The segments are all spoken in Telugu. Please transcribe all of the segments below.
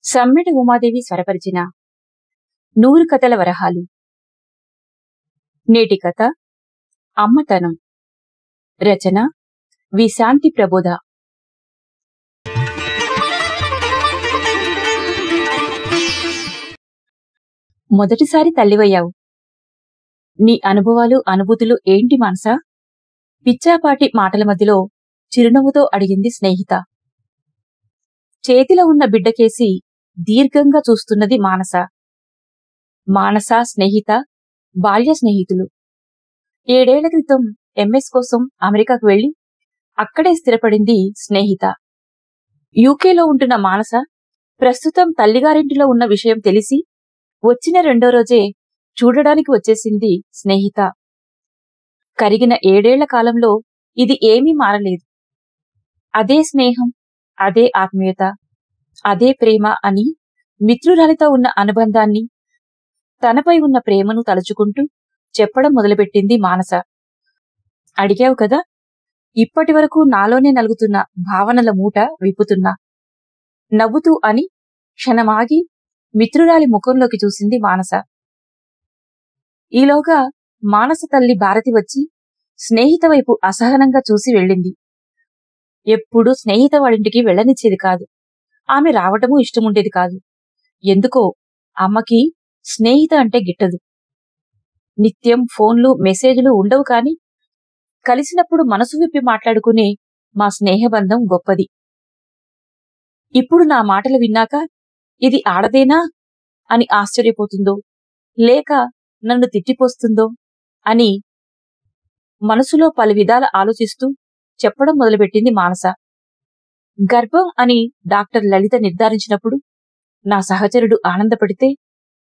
సమ్మెట ఉమాదేవి స్వరపరిచిన 100 కథల వరహాలు. నేటి కథ అమ్మతనం. రచన వి శాంతి ప్రబోధ. మొదటిసారి తల్లివయ్యావు. నీ అనుభవాలు అనుభూతులు ఏంటి మానసా? పిచ్చాపాటి మాటల మధ్యలో చిరునవ్వుతో అడిగింది స్నేహిత. చేతిలో ఉన్న బిడ్డకేసి దీర్ఘంగా చూస్తున్నది మానస. మానస స్నేహిత బాల్య స్నేహితులు. 7 ఏళ్ల క్రితం ఎంఎస్ కోసం అమెరికాకు వెళ్లి అక్కడే స్థిరపడింది స్నేహిత. యూకేలో ఉంటున్న మానస ప్రస్తుతం తల్లిగారింటిలో ఉన్న విషయం తెలిసి వచ్చిన 2వ రోజే చూడడానికి వచ్చేసింది స్నేహిత. కరిగిన 7 ఏళ్ల కాలంలో ఇది ఏమీ మారలేదు. అదే స్నేహం, అదే ఆత్మీయత, అదే ప్రేమ అని మిత్రురాలితో ఉన్న అనుబంధాన్ని, తనపై ఉన్న ప్రేమను తలుచుకుంటూ చెప్పడం మొదలుపెట్టింది మానస. అడిగావు కదా, ఇప్పటి వరకు నాలోనే నలుగుతున్న భావనల మూట విప్పుతున్నా నవ్వుతూ అని క్షణమాగి మిత్రురాలి ముఖంలోకి చూసింది మానస. ఈలోగా మానస తల్లి భారతి వచ్చి స్నేహిత వైపు అసహనంగా చూసి వెళ్ళింది. ఎప్పుడూ స్నేహిత వాడింటికి వెళ్లనిచ్చేది కాదు. ఆమె రావటమూ ఇష్టముండేది కాదు. ఎందుకో అమ్మకి స్నేహిత అంటే గిట్టదు. నిత్యం ఫోన్లు మెసేజ్లు ఉండవు కాని కలిసినప్పుడు మనసు విప్పి మాట్లాడుకునే మా స్నేహబంధం గొప్పది. ఇప్పుడు నా మాటలు విన్నాక ఇది ఆడదేనా అని ఆశ్చర్యపోతుందో, లేక నన్ను తిట్టిపోస్తుందో అని మనసులో పలు విధాల ఆలోచిస్తూ చెప్పడం మొదలుపెట్టింది మానస. గర్భం అని డాక్టర్ లలిత నిర్ధారించినప్పుడు నా సహచరుడు ఆనందపడితే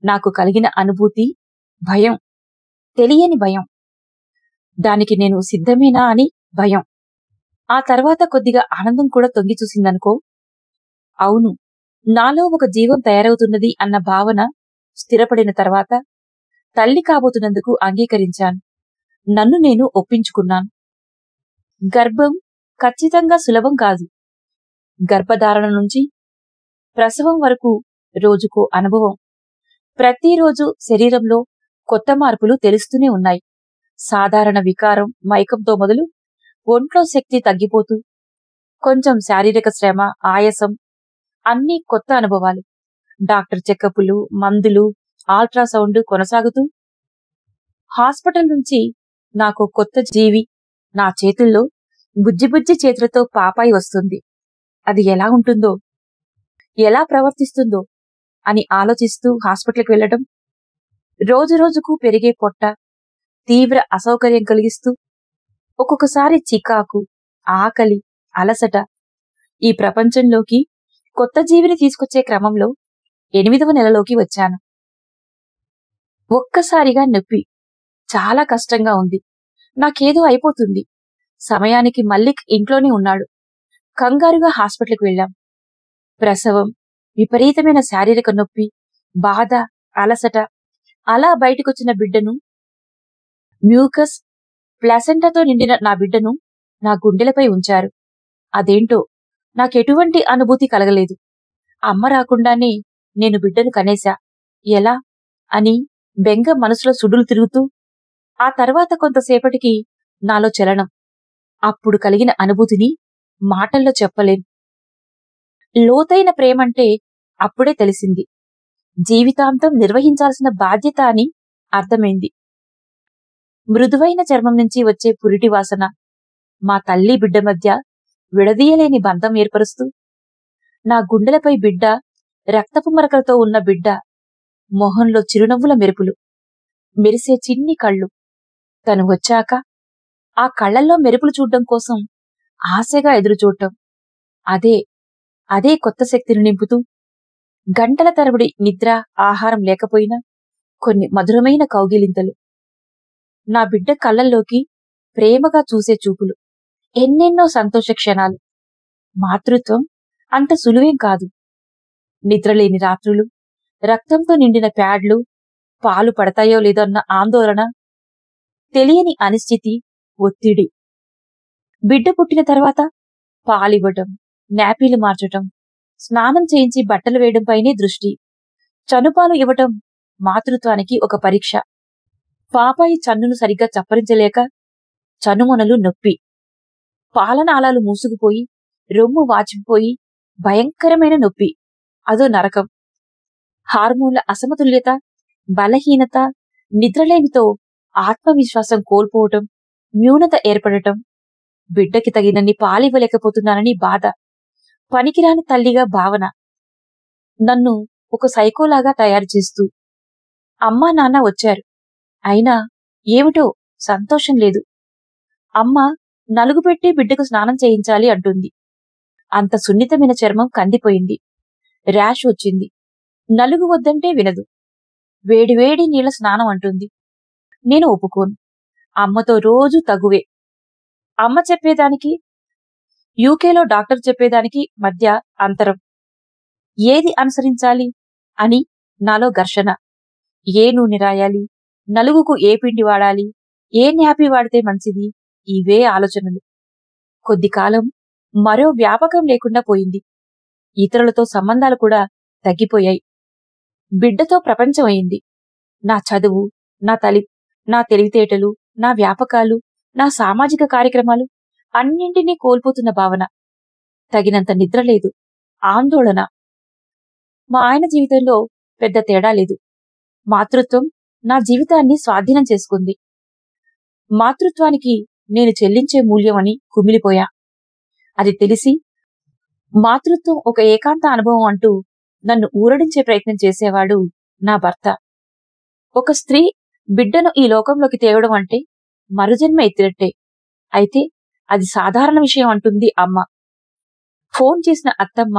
నాకు కలిగిన అనుభూతి భయం, తెలియని భయం. దానికి నేను సిద్ధమేనా అని భయం. ఆ తర్వాత కొద్దిగా ఆనందం కూడా తొంగి చూసిందనుకో. అవును, నాలో ఒక జీవం తయారవుతున్నది అన్న భావన స్థిరపడిన తర్వాత తల్లి కాబోతున్నందుకు అంగీకరించాను. నన్ను నేను ఒప్పించుకున్నాను. గర్భం ఖచ్చితంగా సులభం కాదు. గర్భధారణ నుంచి ప్రసవం వరకు రోజుకో అనుభవం. ప్రతిరోజు శరీరంలో కొత్త మార్పులు తెలుస్తూనే ఉన్నాయి. సాధారణ వికారం, మైకంతో మొదలు ఒంట్లో శక్తి తగ్గిపోతూ కొంచెం శారీరక శ్రమ, ఆయాసం, అన్నీ కొత్త అనుభవాలు. డాక్టర్ చెకపులు, మందులు, అల్ట్రాసౌండ్ కొనసాగుతూ హాస్పిటల్ నుంచి నాకు కొత్త జీవి నా చేతుల్లో బుజ్జిబుజ్జి చేతులతో పాపాయి వస్తుంది. అది ఎలా ఉంటుందో, ఎలా ప్రవర్తిస్తుందో అని ఆలోచిస్తూ హాస్పిటల్కి వెళ్లడం, రోజురోజుకు పెరిగే పొట్ట తీవ్ర అసౌకర్యం కలిగిస్తూ ఒక్కొక్కసారి చికాకు, ఆకలి, అలసట. ఈ ప్రపంచంలోకి కొత్త జీవిని తీసుకొచ్చే క్రమంలో 8వ నెలలోకి వచ్చాను. ఒక్కసారిగా నొప్పి. చాలా కష్టంగా ఉంది. నాకేదో అయిపోతుంది. సమయానికి మల్లిక్ ఇంట్లోనే ఉన్నాడు. కంగారుగా హాస్పిటల్కి వెళ్ళాం. ప్రసవం, విపరీతమైన శారీరక నొప్పి, బాధ, అలసట. అలా బయటకొచ్చిన బిడ్డను, మ్యూకస్ ప్లాసెంటాతో నిండిన నా బిడ్డను నా గుండెలపై ఉంచారు. అదేంటో నాకెటువంటి అనుభూతి కలగలేదు. అమ్మ రాకుండానే నేను బిడ్డను కనేశా. ఎలా అని బెంగ మనసులో సుడులు తిరుగుతూ, ఆ తర్వాత కొంతసేపటికి నాలో చలనం. అప్పుడు కలిగిన అనుభూతిని మాటల్లో చెప్పలేను. లోతైన ప్రేమంటే అప్పుడే తెలిసింది. జీవితాంతం నిర్వహించాల్సిన బాధ్యత అని అర్థమైంది. మృదువైన చర్మం నుంచి వచ్చే పురిటి వాసన మా తల్లి బిడ్డ మధ్య విడదీయలేని బంధం ఏర్పరుస్తూ, నా గుండెలపై బిడ్డ, రక్తపు మరకలతో ఉన్న బిడ్డ, మొహంలో చిరునవ్వుల మెరుపులు, మెరిసే చిన్ని కళ్ళు. తను వచ్చాక ఆ కళ్లల్లో మెరుపులు చూడ్డం కోసం ఆశగా ఎదురుచూడటం. అదే కొత్త శక్తిని నింపుతూ, గంటల తరబడి నిద్ర, ఆహారం లేకపోయినా కొన్ని మధురమైన కౌగిలింతలు. నా బిడ్డ కళ్ళల్లోకి ప్రేమగా చూసే చూపులు. ఎన్నెన్నో సంతోష క్షణాలు. మాతృత్వం అంత సులువేం కాదు. నిద్రలేని రాత్రులు, రక్తంతో నిండిన ప్యాడ్లు, పాలు పడతాయో లేదో అన్న ఆందోళన, తెలియని అనిశ్చితి, ఒత్తిడి. బిడ్డ పుట్టిన తర్వాత పాలివ్వటం, నాపీలు మార్చటం, స్నానం చేయించి బట్టలు వేయడంపైనే దృష్టి. చనుపాలు ఇవ్వటం మాతృత్వానికి ఒక పరీక్ష. పాపాయి చన్నును సరిగ్గా చప్పరించలేక చనుమొనలు నొప్పి, పాలనాళాలు మూసుకుపోయి రొమ్ము వాచిపోయి భయంకరమైన నొప్పి. అదో నరకం. హార్మోన్ల అసమతుల్యత, బలహీనత, నిద్రలేమితో ఆత్మవిశ్వాసం కోల్పోవటం, న్యూనత ఏర్పడటం, బిడ్డకి తగినన్ని పాలివ్వలేకపోతున్నానని బాధ, పనికిరాని తల్లిగా భావన. నన్ను ఒక సైకోలాగా తయారు చేస్తూ అమ్మా నాన్న వచ్చారు. అయినా ఏమిటో సంతోషం లేదు. అమ్మ నలుగు పెట్టి బిడ్డకు స్నానం చేయించాలి అంటుంది. అంత సున్నితమైన చర్మం కందిపోయింది. ర్యాష్ వచ్చింది. నలుగు వద్దంటే వినదు. వేడివేడి నీళ్ల స్నానం అంటుంది. నేను ఒప్పుకోను. అమ్మతో రోజు తగువే. అమ్మ చెప్పేదానికి, యూకేలో డాక్టర్ చెప్పేదానికి మధ్య అంతరం. ఏది అనుసరించాలి అని నాలో ఘర్షణ. ఏ నూనె రాయాలి, నలుగుకు ఏ పిండి వాడాలి, ఏ న్యాపి వాడితే మంచిది, ఇవే ఆలోచనలు. కొద్ది కాలం మరో వ్యాపకం లేకుండా పోయింది. ఇతరులతో సంబంధాలు కూడా తగ్గిపోయాయి. బిడ్డతో ప్రపంచం అయింది. నా చదువు, నా తెలివితేటలు, నా వ్యాపకాలు, నా సామాజిక కార్యక్రమాలు అన్నింటినీ కోల్పోతున్న భావన. తగినంత నిద్ర లేదు, ఆందోళన. మా ఆయన జీవితంలో పెద్ద తేడా లేదు. మాతృత్వం నా జీవితాన్ని స్వాధీనం చేసుకుంది. మాతృత్వానికి నేను చెల్లించే మూల్యం అని కుమిలిపోయా. అది తెలిసి మాతృత్వం ఒక ఏకాంత అనుభవం అంటూ నన్ను ఊరడించే ప్రయత్నం చేసేవాడు నా భర్త. ఒక స్త్రీ బిడ్డను ఈ లోకంలోకి తేవడం అంటే మరుజన్మ ఎత్తినట్టే. అయితే అది సాధారణ విషయం అంటుంది అమ్మ. ఫోన్ చేసిన అత్తమ్మ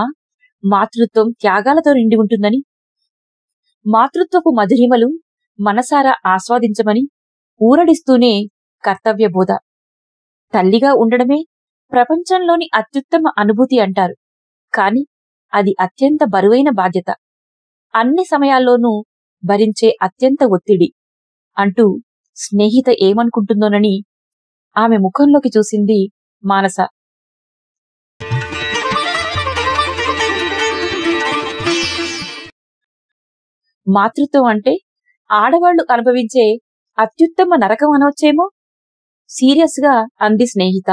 మాతృత్వం త్యాగాలతో నిండి ఉంటుందని, మాతృత్వపు మధురిమలు మనసారా ఆస్వాదించమని ఊరడిస్తూనే కర్తవ్య బోధ. తల్లిగా ఉండడమే ప్రపంచంలోని అత్యుత్తమ అనుభూతి అంటారు. కాని అది అత్యంత బరువైన బాధ్యత, అన్ని సమయాల్లోనూ భరించే అత్యంత ఒత్తిడి అంటూ స్నేహిత ఏమనుకుంటుందోనని ఆమె ముఖంలోకి చూసింది మానస. మాతృత్వం అంటే ఆడవాళ్లు అనుభవించే అత్యుత్తమ నరకం అనొచ్చేమో సీరియస్ గా అంది స్నేహిత.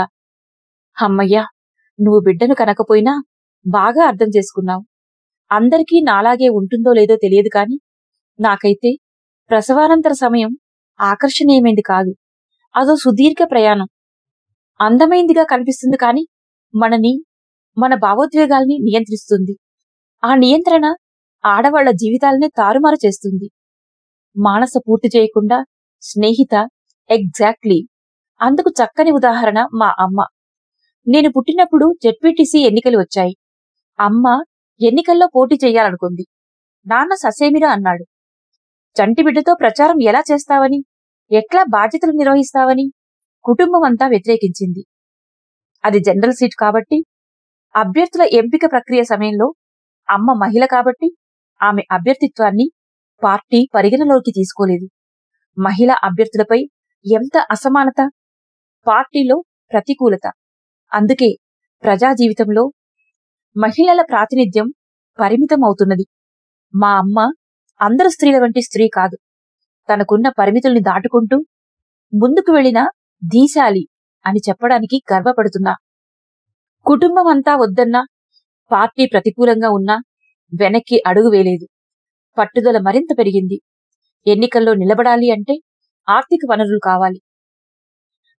అమ్మయ్యా, నువ్వు బిడ్డను కనకపోయినా బాగా అర్థం చేసుకున్నావు. అందరికీ నాలాగే ఉంటుందో లేదో తెలియదు కాని నాకైతే ప్రసవానంతర సమయం ఆకర్షణీయమైంది కాదు. అదో సుదీర్ఘ ప్రయాణం. అందమైందిగా కనిపిస్తుంది కాని మన భావోద్వేగాల్ని నియంత్రిస్తుంది. ఆ నియంత్రణ ఆడవాళ్ల జీవితాలనే తారుమారు చేస్తుంది. మానస పూర్తి చేయకుండా స్నేహిత ఎగ్జాక్ట్లీ. అందుకు చక్కని ఉదాహరణ మా అమ్మ. నేను పుట్టినప్పుడు జెడ్పీటీసీ ఎన్నికలు వచ్చాయి. అమ్మ ఎన్నికల్లో పోటీ చెయ్యాలనుకుంది. నాన్న ససేమిరా అన్నాడు. చంటి బిడ్డతో ప్రచారం ఎలా చేస్తావని, ఎట్లా బాధ్యతలు నిర్వహిస్తావని కుటుంబం అంతా వ్యతిరేకించింది. అది జనరల్ సీట్ కాబట్టి అభ్యర్థుల ఎంపిక ప్రక్రియ సమయంలో అమ్మ మహిళ కాబట్టి ఆమె అభ్యర్థిత్వాన్ని పార్టీ పరిగణలోకి తీసుకోలేదు. మహిళా అభ్యర్థులపై ఎంత అసమానత, పార్టీలో ప్రతికూలత. అందుకే ప్రజా జీవితంలో మహిళల ప్రాతినిధ్యం పరిమితం అవుతున్నది. మా అమ్మ అందరు స్త్రీల వంటి స్త్రీ కాదు. తనకున్న పరిమితుల్ని దాటుకుంటూ ముందుకు వెళ్లిన ధీశాలి అని చెప్పడానికి గర్వపడుతున్నా. కుటుంబం అంతా వద్దన్నా, పార్టీ ప్రతికూలంగా ఉన్నా వెనక్కి అడుగు వేలేదు. పట్టుదల మరింత పెరిగింది. ఎన్నికల్లో నిలబడాలి అంటే ఆర్థిక వనరులు కావాలి.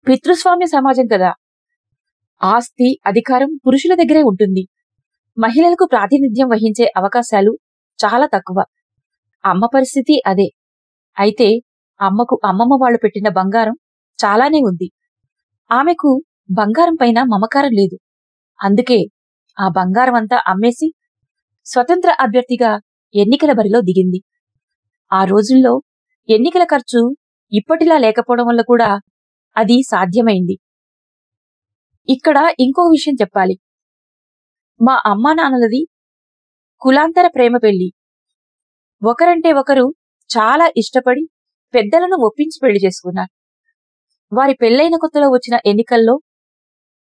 పితృస్వామ్య సమాజం కదా, ఆస్తి అధికారం పురుషుల దగ్గరే ఉంటుంది. మహిళలకు ప్రాతినిధ్యం వహించే అవకాశాలు చాలా తక్కువ. అమ్మ పరిస్థితి అదే. అయితే అమ్మకు అమ్మమ్మ వాళ్లు పెట్టిన బంగారం చాలానే ఉంది. ఆమెకు బంగారం పైన మమకారం లేదు. అందుకే ఆ బంగారం అంతా అమ్మేసి స్వతంత్ర అభ్యర్థిగా ఎన్నికల బరిలో దిగింది. ఆ రోజుల్లో ఎన్నికల ఖర్చు ఇప్పటిలా లేకపోవడం వల్ల కూడా అది సాధ్యమైంది. ఇక్కడ ఇంకో విషయం చెప్పాలి. మా అమ్మా నాన్నలది కులాంతర ప్రేమ పెళ్లి. ఒకరంటే ఒకరు చాలా ఇష్టపడి పెద్దలను ఒప్పించి పెళ్లి చేసుకున్నారు. వారి పెళ్లైన కొత్తలో వచ్చిన ఎన్నికల్లో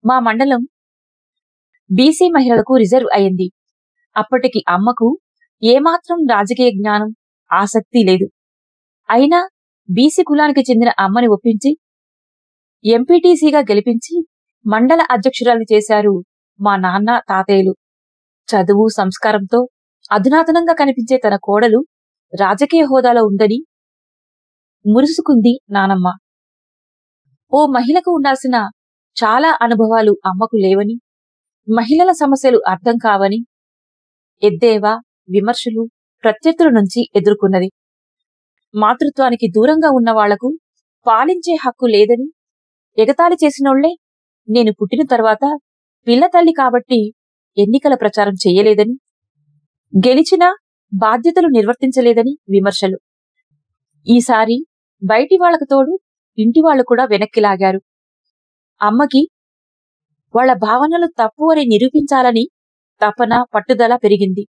మా మండలం బీసీ మహిళలకు రిజర్వ్ అయింది. అప్పటికి అమ్మకు ఏమాత్రం రాజకీయ జ్ఞానం, ఆసక్తి లేదు. అయినా బీసీ కులానికి చెందిన అమ్మని ఒప్పించి ఎంపీటీసీగా గెలిపించి మండల అధ్యక్షురాలు చేశారు మా నాన్న, తాతయ్యలు. చదువు, సంస్కారంతో అధునాతనంగా కనిపించే తన కోడలు రాజకీయ హోదాలో ఉందని మురుసుకుంది నానమ్మ. ఓ మహిళకు ఉండాల్సిన చాలా అనుభవాలు అమ్మకు లేవని, మహిళల సమస్యలు అర్థం కావని ఎద్దేవా, విమర్శలు, ప్రత్యర్థుల నుంచి ఎదుర్కొన్నది. మాతృత్వానికి దూరంగా ఉన్న వాళ్లకు పాలించే హక్కు లేదని ఎగతాళి చేసినోళ్లే నేను పుట్టిన తర్వాత పిల్ల తల్లి కాబట్టి ఎన్నికల ప్రచారం చెయ్యలేదని, గెలిచినా బాధ్యతలు నిర్వర్తించలేదని విమర్శలు. ఈసారి బయటి వాళ్లకు తోడు ఇంటివాళ్లు కూడా వెనక్కి లాగారు. అమ్మకి వాళ్ల భావనలు తప్పు అని నిరూపించాలని తపన, పట్టుదల పెరిగింది.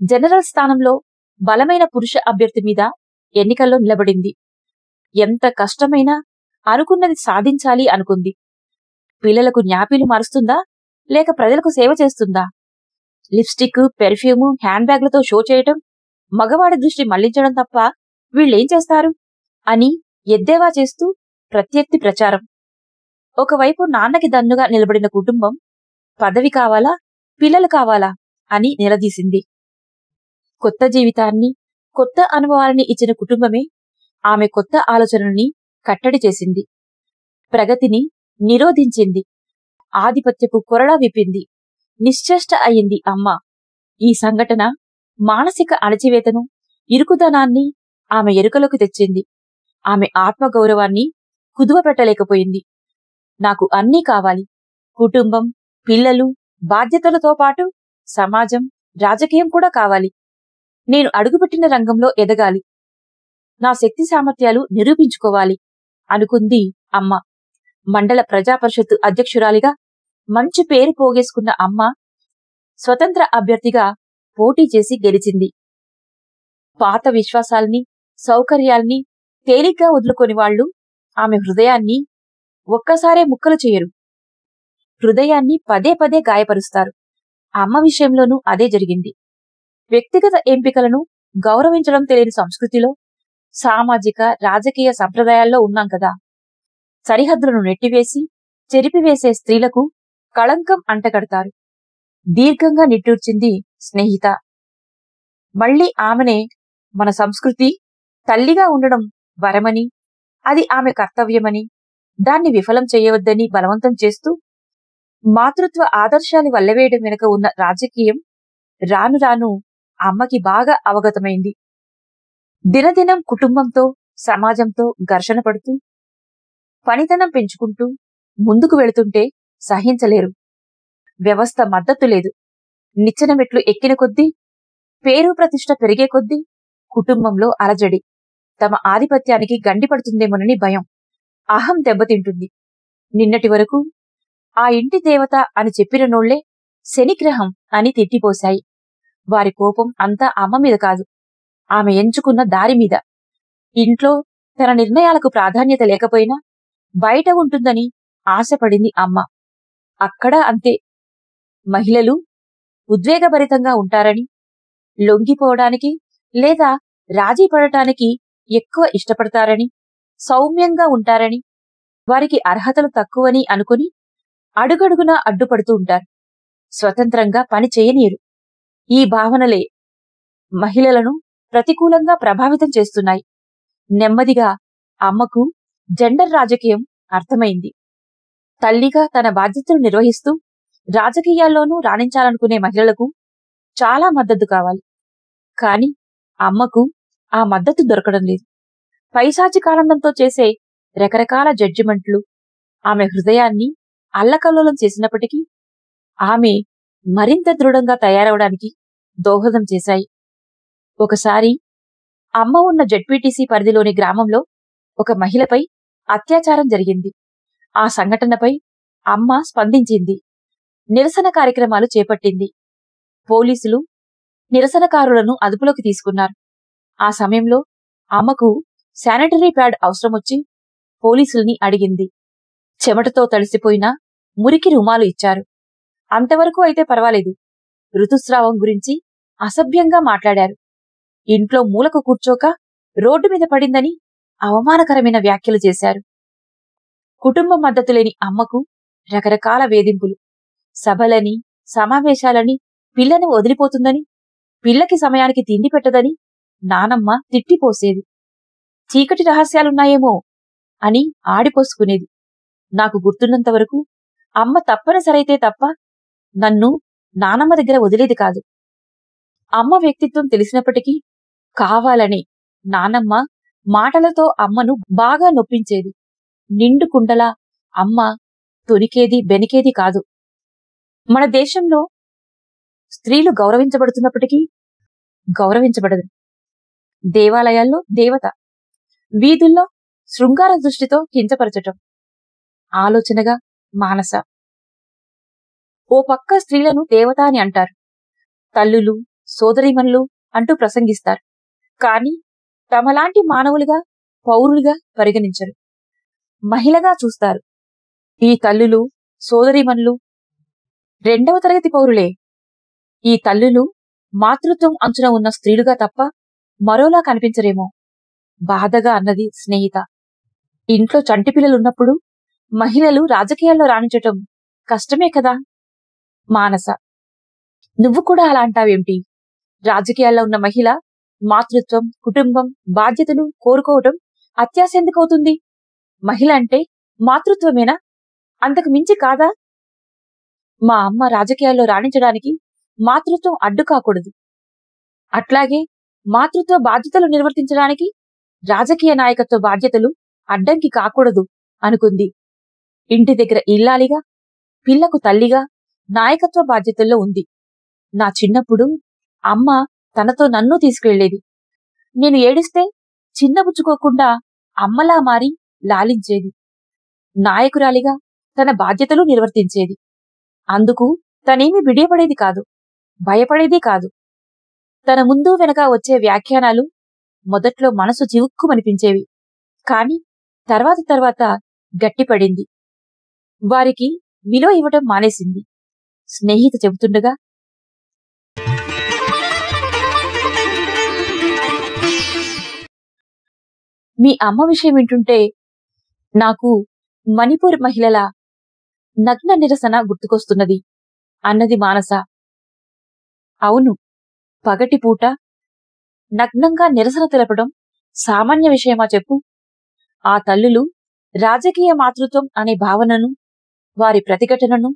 జనరల్ స్థానంలో బలమైన పురుష అభ్యర్థి మీద ఎన్నికల్లో నిలబడింది. ఎంత కష్టమైనా అనుకున్నది సాధించాలి అనుకుంది. పిల్లలకు జ్ఞాపీలు మారుస్తుందా లేక ప్రజలకు సేవ చేస్తుందా? లిప్స్టిక్, పెర్ఫ్యూము, హ్యాండ్ బ్యాగ్లతో షో చేయటం, మగవాడి దృష్టి మళ్లించడం తప్ప వీళ్ళేం చేస్తారు అని ఎద్దేవా చేస్తూ ప్రత్యర్థి ప్రచారం. ఒకవైపు నాన్నకి దన్నుగా నిలబడిన కుటుంబం పదవి కావాలా, పిల్లలు కావాలా అని నిలదీసింది. కొత్త జీవితాన్ని, కొత్త అనుభవాలని ఇచ్చిన కుటుంబమే ఆమె కొత్త ఆలోచనల్ని కట్టడి చేసింది. ప్రగతిని నిరోధించింది. ఆధిపత్యపు కొరడా విప్పింది. నిశ్చేష్ట అయింది అమ్మ. ఈ సంఘటన మానసిక అణచివేతను, ఇరుకుదనాన్ని ఆమె ఎరుకలోకి తెచ్చింది. ఆమె ఆత్మగౌరవాన్ని కుదువపెట్టలేకపోయింది. నాకు అన్నీ కావాలి, కుటుంబం, పిల్లలు, బాధ్యతలతో పాటు సమాజం, రాజకీయం కూడా కావాలి. నేను అడుగుపెట్టిన రంగంలో ఎదగాలి, నా శక్తి సామర్థ్యాలు నిరూపించుకోవాలి అనుకుంది అమ్మ. మండల ప్రజాపరిషత్తు అధ్యక్షురాలిగా మంచి పేరు పోగేసుకున్న అమ్మ స్వతంత్ర అభ్యర్థిగా పోటీ చేసి గెలిచింది. పాత విశ్వాసాల్ని, సౌకర్యాల్ని తేలిగ్గా వదులుకొని వాళ్లు ఆమె హృదయాన్ని ఒక్కసారే ముక్కలు చేయరు. హృదయాన్ని పదే పదే గాయపరుస్తారు. అమ్మ విషయంలోనూ అదే జరిగింది. వ్యక్తిగత ఎంపికలను గౌరవించడం తెలియని సంస్కృతిలో, సామాజిక, రాజకీయ సంప్రదాయాల్లో ఉన్నాం కదా. సరిహద్దులను నెట్టివేసి చెరిపివేసే స్త్రీలకు కళంకం అంటగడతారు. దీర్ఘంగా నిట్టూర్చింది స్నేహిత. మళ్లీ ఆమెనే మన సంస్కృతి తల్లిగా ఉండడం వరమని, అది ఆమె కర్తవ్యమని, దాన్ని విఫలం చేయవద్దని బలవంతం చేస్తూ మాతృత్వ ఆదర్శాలు వల్లవేయడం వెనుక ఉన్న రాజకీయం రాను రాను అమ్మకి బాగా అవగతమైంది. దినదినం కుటుంబంతో, సమాజంతో ఘర్షణ పడుతూ పనితనం పెంచుకుంటూ ముందుకు వెళుతుంటే సహించలేరు. వ్యవస్థ మద్దతు లేదు. నిచ్చెన మెట్లు ఎక్కిన కొద్దీ, పేరు ప్రతిష్ట పెరిగే కొద్దీ కుటుంబంలో అలజడి. తమ ఆధిపత్యానికి గండిపడుతుందేమోనని భయం. అహం దెబ్బతింటుంది. నిన్నటి వరకు ఆ ఇంటి దేవత అని చెప్పిన నోళ్లే శనిగ్రహం అని తిట్టిపోశాయి. వారి కోపం అంతా అమ్మ మీద కాదు, ఆమె ఎంచుకున్న దారి మీద. ఇంట్లో తన నిర్ణయాలకు ప్రాధాన్యత లేకపోయినా బయట ఉంటుందని ఆశపడింది అమ్మ. అక్కడా అంతే. మహిళలు ఉద్వేగభరితంగా ఉంటారని, లొంగిపోవడానికి లేదా రాజీ పడటానికి ఎక్కువ ఇష్టపడతారని, సౌమ్యంగా ఉంటారని, వారికి అర్హతలు తక్కువని అనుకుని అడుగడుగునా అడ్డుపడుతూ ఉంటారు. స్వతంత్రంగా పని చేయనీయరు. ఈ భావనలే మహిళలను ప్రతికూలంగా ప్రభావితం చేస్తున్నాయి. నెమ్మదిగా అమ్మకు జెండర్ రాజకీయం అర్థమైంది. తల్లిగా తన బాధ్యతలు నిర్వహిస్తూ రాజకీయాల్లోనూ రాణించాలనుకునే మహిళలకు చాలా మద్దతు కావాలి. కాని అమ్మకు ఆ మద్దతు దొరకడం లేదు. పైశాచికానందంతో చేసే రకరకాల జడ్జిమెంట్లు ఆమె హృదయాన్ని అల్లకల్లోలం చేసినప్పటికీ ఆమె మరింత దృఢంగా తయారవడానికి దోహదం చేశాయి. ఒకసారి అమ్మ ఉన్న జెడ్పీటీసీ పరిధిలోని గ్రామంలో ఒక మహిళపై అత్యాచారం జరిగింది. ఆ సంఘటనపై అమ్మ స్పందించింది. నిరసన కార్యక్రమాలు చేపట్టింది. పోలీసులు నిరసనకారులను అదుపులోకి తీసుకున్నారు. ఆ సమయంలో అమ్మకు శానిటరీ ప్యాడ్ అవసరమొచ్చి పోలీసుల్ని అడిగింది. చెమటతో తడిసిపోయిన మురికి రుమాలు ఇచ్చారు. అంతవరకు అయితే పర్వాలేదు, ఋతుస్రావం గురించి అసభ్యంగా మాట్లాడారు. ఇంట్లో మూలకు కూర్చోక రోడ్డు మీద పడిందని అవమానకరమైన వ్యాఖ్యలు చేశారు. కుటుంబ మద్దతు లేని అమ్మకు రకరకాల వేధింపులు. సభలని, సమావేశాలని పిల్లను వదిలిపోతుందని, పిల్లకి సమయానికి తిండి పెట్టదని నానమ్మ తిట్టిపోసేది. చీకటి రహస్యాలున్నాయేమో అని ఆడిపోసుకునేది. నాకు గుర్తున్నంతవరకు అమ్మ తప్పనిసరైతే తప్ప నన్ను నానమ్మ దగ్గర వదిలేది కాదు. అమ్మ వ్యక్తిత్వం తెలిసినప్పటికీ కావాలని నానమ్మ మాటలతో అమ్మను బాగా నొప్పించేది. నిండు కుండలా అమ్మ తొనికేది బెనికేది కాదు. మన దేశంలో స్త్రీలు గౌరవించబడుతున్నప్పటికీ గౌరవించబడదు. దేవాలయాల్లో దేవత, వీధుల్లో శృంగార దృష్టితో కించపరచటం ఆలోచనగా మానస. ఓ పక్క స్త్రీలను దేవత అని అంటారు, తల్లులు, సోదరీమణులు అంటూ ప్రసంగిస్తారు. కాని తమలాంటి మానవులుగా, పౌరులుగా పరిగణించరు. మహిళగా చూస్తారు. ఈ తల్లులు, సోదరీమణులు రెండవ తరగతి పౌరులే. ఈ తల్లులు మాతృత్వం అంచున ఉన్న స్త్రీలుగా తప్ప మరోలా కనిపించరేమో బాధగా అన్నది స్నేహిత. ఇంట్లో చంటి పిల్లలున్నప్పుడు మహిళలు రాజకీయాల్లో రాణించటం కష్టమే కదా. మానస: నువ్వు కూడా అలా అంటావేమిటి? రాజకీయాల్లో ఉన్న మహిళ మాతృత్వం, కుటుంబం, బాధ్యతలు కోరుకోవటం అత్యాశ ఎందుకవుతుంది? మహిళ అంటే మాతృత్వమేనా? అంతకు మించి కాదా? మా అమ్మ రాజకీయాల్లో రాణించడానికి మాతృత్వం అడ్డు కాకూడదు. అట్లాగే మాతృత్వ బాధ్యతలు నిర్వర్తించడానికి రాజకీయ నాయకత్వ బాధ్యతలు అడ్డంకి కాకూడదు అనుకుంది. ఇంటి దగ్గర ఇల్లాలిగా, పిల్లకు తల్లిగా నాయకత్వ బాధ్యతల్లో ఉంది. నా చిన్నప్పుడు అమ్మ తనతో నన్ను తీసుకెళ్లేది. నేను ఏడిస్తే చిన్నబుచ్చుకోకుండా అమ్మలా మారి లాలించేది. నాయకురాలిగా తన బాధ్యతలు నిర్వర్తించేది. అందుకు తనేమీ బిడియపడేది కాదు, భయపడేది కాదు. తన ముందు వెనక వచ్చే వ్యాఖ్యానాలు మొదట్లో మనసు చివుక్కుమనిపించేవి. కాని తర్వాత గట్టిపడింది. వారికి విలువ ఇవ్వటం మానేసింది. స్నేహిత చెబుతుండగా, మీ అమ్మ విషయం వింటుంటే నాకు మణిపూర్ మహిళల నగ్న నిరసన గుర్తుకొస్తున్నది అన్నది మానస. అవును, పగటిపూట నగ్నంగా నిరసన తెలపడం సామాన్య విషయమా చెప్పు? ఆ తల్లులు రాజకీయ మాతృత్వం అనే భావనను, వారి ప్రతిఘటనను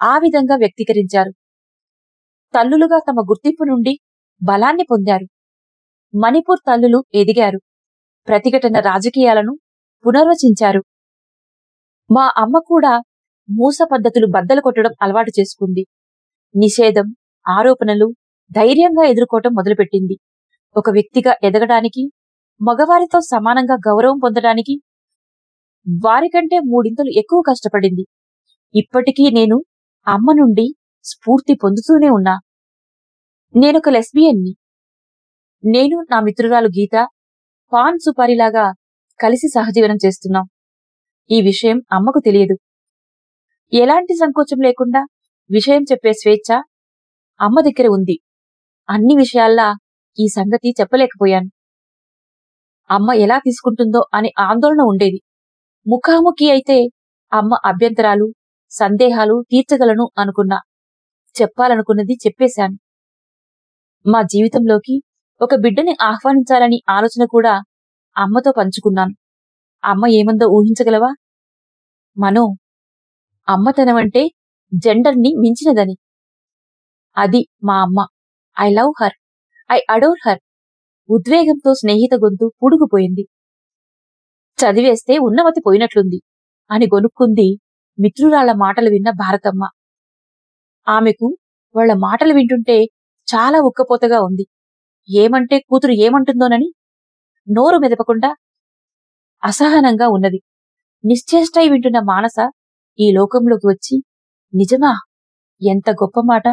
ఆ విధంగా వ్యక్తీకరించారు. తల్లులుగా తమ గుర్తింపు నుండి బలాన్ని పొందారు. మణిపూర్ తల్లులు ఎదిగారు. ప్రతిఘటన రాజకీయాలను పునర్వచించారు. మా అమ్మ కూడా మూస పద్ధతులు బద్దలు కొట్టడం అలవాటు చేసుకుంది. నిషేధం, ఆరోపణలు ధైర్యంగా ఎదుర్కోవటం మొదలుపెట్టింది. ఒక వ్యక్తిగా ఎదగడానికి, మగవారితో సమానంగా గౌరవం పొందడానికి వారికంటే మూడింతలు ఎక్కువ కష్టపడింది. ఇప్పటికీ నేను అమ్మ నుండి స్ఫూర్తి పొందుతూనే ఉన్నా. నేనొక లెస్బియన్ని. నేను నా మిత్రురాలు గీత పాన్ సుపారిలాగా కలిసి సహజీవనం చేస్తున్నాం. ఈ విషయం అమ్మకు తెలియదు. ఎలాంటి సంకోచం లేకుండా విషయం చెప్పే స్వేచ్ఛ అమ్మ దగ్గర ఉంది. అన్ని విషయాల్లా ఈ సంగతి చెప్పలేకపోయాను. అమ్మ ఎలా తీసుకుంటుందో అనే ఆందోళన ఉండేది. ముఖాముఖి అయితే అమ్మ అభ్యంతరాలు, సందేహాలు తీర్చగలను అనుకున్నా. చెప్పాలనుకున్నది చెప్పేశాను. మా జీవితంలోకి ఒక బిడ్డని ఆహ్వానించాలని ఆలోచన కూడా అమ్మతో పంచుకున్నాను. అమ్మ ఏమందో ఊహించగలవా? మనో, అమ్మతనమంటే జెండర్ని మించినదని. అది మా అమ్మ. I love her, I adore her. ఉద్వేగంతో స్నేహిత గొంతు పూడుకుపోయింది. చదివేస్తే ఉన్నమతి పోయినట్లుంది అని గొనుక్కుంది మిత్రురాళ్ల మాటలు విన్న భారతమ్మ. ఆమెకు వాళ్ల మాటలు వింటుంటే చాలా ఉక్కపోతగా ఉంది. ఏమంటే కూతురు ఏమంటుందోనని నోరు మెదపకుండా అసహనంగా ఉన్నది. నిశ్చేష్టై వింటున్న మానస ఈ లోకంలోకి వచ్చి, నిజమా? ఎంత గొప్ప మాట!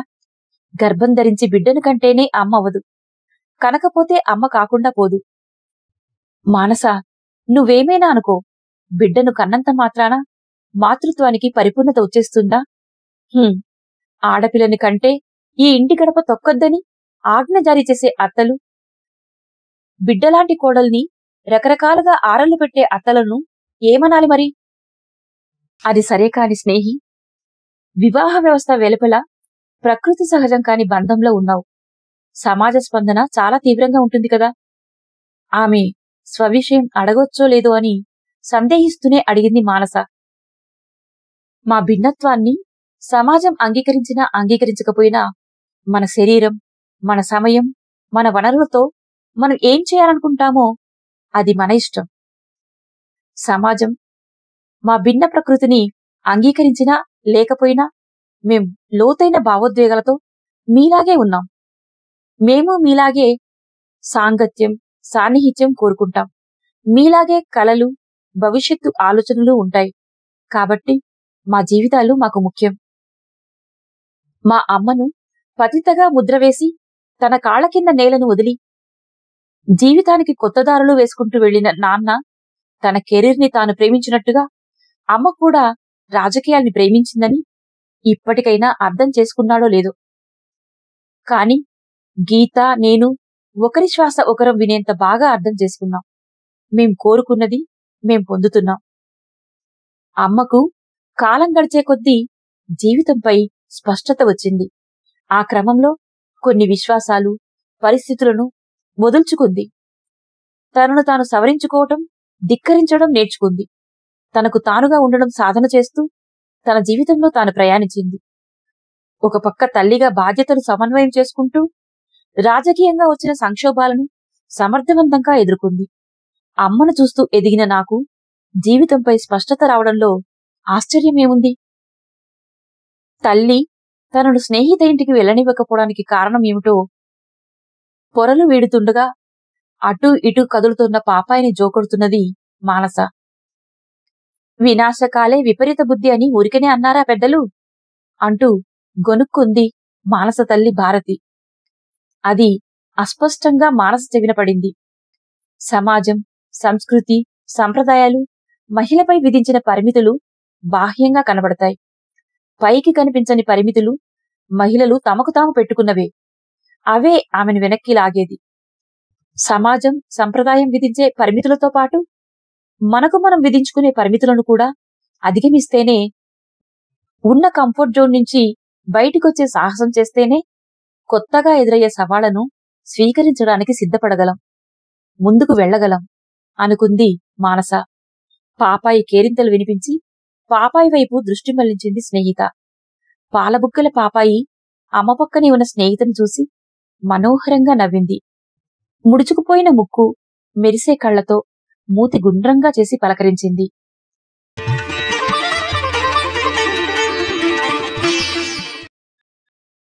గర్భం ధరించి బిడ్డను కంటేనే అమ్మ అవదు, కనకపోతే అమ్మ కాకుండా పోదు. మానస, నువ్వేమైనా అనుకో, బిడ్డను కన్నంత మాత్రాన మాతృత్వానికి పరిపూర్ణత వచ్చేస్తుందా? ఆడపిల్లని కంటే ఈ ఇంటి గడప తొక్కొద్దని ఆజ్ఞ జారీ చేసే అత్తలు, బిడ్డలాంటి కోడల్ని రకరకాలుగా ఆరళ్లు పెట్టే అత్తలను ఏమనాలి మరి? అది సరే కాని స్నేహి, వివాహ వ్యవస్థ వెలుపల ప్రకృతి సహజం కాని బంధంలో ఉన్నావు. సమాజ స్పందన చాలా తీవ్రంగా ఉంటుంది కదా. ఆమె స్వవిషయం అడగొచ్చో లేదో అని సందేహిస్తూనే అడిగింది మానస. మా భిన్నత్వాన్ని సమాజం అంగీకరించినా అంగీకరించకపోయినా మన శరీరం, మన సమయం, మన వనరులతో మనం ఏం చేయాలనుకుంటామో అది మన ఇష్టం. సమాజం మా భిన్న ప్రకృతిని అంగీకరించినా లేకపోయినా మేం లోతైన భావోద్వేగాలతో మీలాగే ఉన్నాం. మేము మీలాగే సాంగత్యం, సాన్నిహిత్యం కోరుకుంటాం. మీలాగే కలలు, భవిష్యత్తు ఆలోచనలు ఉంటాయి. కాబట్టి మా జీవితాలు మాకు ముఖ్యం. మా అమ్మను పతితగా ముద్రవేసి తన కాళ్ల కింద నేలను వదిలి జీవితానికి కొత్త దారులు వేసుకుంటూ వెళ్లిన నాన్న తన కెరీర్ని తాను ప్రేమించినట్టుగా అమ్మ కూడా రాజకీయాల్ని ప్రేమించిందని ఇప్పటికైనా అర్థం చేసుకున్నాడో లేదో. కాని గీత, నేను ఒకరి శ్వాస ఒకరం వినేంత బాగా అర్థం చేసుకున్నాం. మేం కోరుకున్నది మేం పొందుతున్నాం. అమ్మకు కాలం గడిచే కొద్దీ జీవితంపై స్పష్టత వచ్చింది. ఆ క్రమంలో కొన్ని విశ్వాసాలు, పరిస్థితులను వదుల్చుకుంది. తనను తాను సవరించుకోవటం, ధిక్కరించడం నేర్చుకుంది. తనకు తానుగా ఉండడం సాధన చేస్తూ తన జీవితంలో తాను ప్రయాణించింది. ఒక పక్క తల్లిగా బాధ్యతలు సమన్వయం చేసుకుంటూ రాజకీయంగా వచ్చిన సంక్షోభాలను సమర్థవంతంగా ఎదుర్కొంది. అమ్మను చూస్తూ ఎదిగిన నాకు జీవితంపై స్పష్టత రావడంలో ఆశ్చర్యమేముంది? తల్లి తనను స్నేహిత ఇంటికి వెళ్లనివ్వకపోవడానికి కారణం ఏమిటో పొరలు వీడుతుండగా అటూ ఇటూ కదులుతున్న పాపాయిని జోకొడుతున్నది మానస. వినాశకాలే విపరీత బుద్ధి అని ఊరికనే అన్నారా పెద్దలు అంటూ గొనుక్కుంది మానస తల్లి భారతి. అది అస్పష్టంగా మానస చెవిన పడింది. సమాజం, సంస్కృతి, సంప్రదాయాలు మహిళపై విధించిన పరిమితులు బాహ్యంగా కనబడతాయి. పైకి కనిపించని పరిమితులు మహిళలు తమకు తాము పెట్టుకున్నవే. అవే ఆమెను వెనక్కి లాగేది. సమాజం, సంప్రదాయం విధించే పరిమితులతో పాటు మనకు మనం విధించుకునే పరిమితులను కూడా అధిగమిస్తేనే, ఉన్న కంఫర్ట్ జోన్ నుంచి బయటికొచ్చే సాహసం చేస్తేనే కొత్తగా ఎదురయ్యే సవాళ్లను స్వీకరించడానికి సిద్ధపడగలం, ముందుకు వెళ్లగలం అనుకుంది మానస. పాపాయి కేరింతలు వినిపించి పాపాయి వైపు దృష్టి మళ్లించింది స్నేహిత. పాలబుక్కల పాపాయి అమ్మ పక్కనే ఉన్న స్నేహితుని చూసి మనోహరంగా నవ్వింది. ముడుచుకుపోయిన ముక్కు, మెరిసే కళ్లతో మూతి గుండ్రంగా చేసి పలకరించింది.